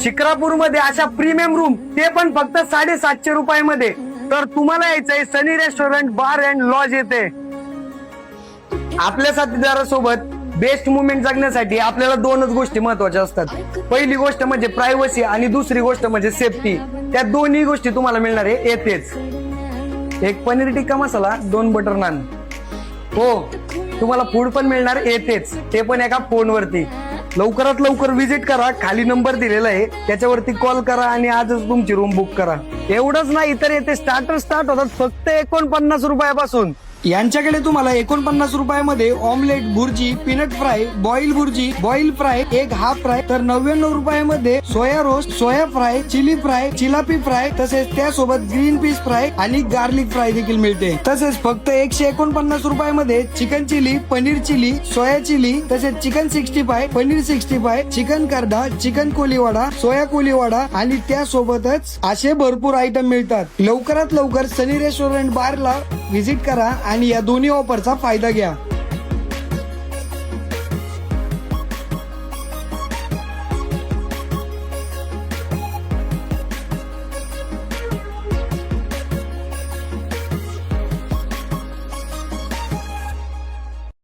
शिक्रापूरमध्ये अशा premium room, ते पण फक्त 750 रुपयामध्ये. तर तुम्हाला यायचंय सनी रेस्टॉरंट बार अँड लॉज येते. आपल्या साथीदारासोबत बेस्ट मुवमेंट जगण्यासाठी आपल्याला दोनच गोष्टी महत्वाच्या असतात. पहिली गोष्ट म्हणजे प्रायव्हसी आणि दुसरी गोष्ट म्हणजे सेफ्टी. त्या दोन्ही गोष्टी तुम्हाला मिळणार आहे येतेच. एक पनीर टिक्का मसाला, 2 बटर नान. हो, तुम्हाला फूड पण मिळणार येतेच, ते पण एका फोनवरती. लवकरात लवकर व्हिजिट करा. खाली नंबर दिलेला आहे, त्याच्यावरती कॉल करा आणि आजच तुमची रूम बुक करा. एवढंच नाही, तर येथे स्टार्टर स्टार्ट होतात फक्त 49 रुपयापासून. यांच्याकडे तुम्हाला 49 रुपयामध्ये omelette, bhurji, peanut fry, boil bhurji, boil fry, एक हाफ फ्राय, तर 99 रुपयामध्ये soya roast, soya fry, chilli fry, चिलापी फ्राय, तसेच त्यासोबत ग्रीन पीस फ्राय आणि गार्लिक फ्राय देखील मिळते. तसेच फक्त 149 रुपयामध्ये chicken chilli, paneer chilli, soya chilli, तसेच चिकन 65, पनीर 65, चिकन कर्डा, चिकन कोलीवाडा, सोया कोलीवाडा आणि त्यासोबतच असे भरपूर आयटम मिळतात. लवकरात लवकर सनी रेस्टॉरंट बारला व्हिजिट करा आणि या दोन्ही ऑफरचा फायदा घ्या.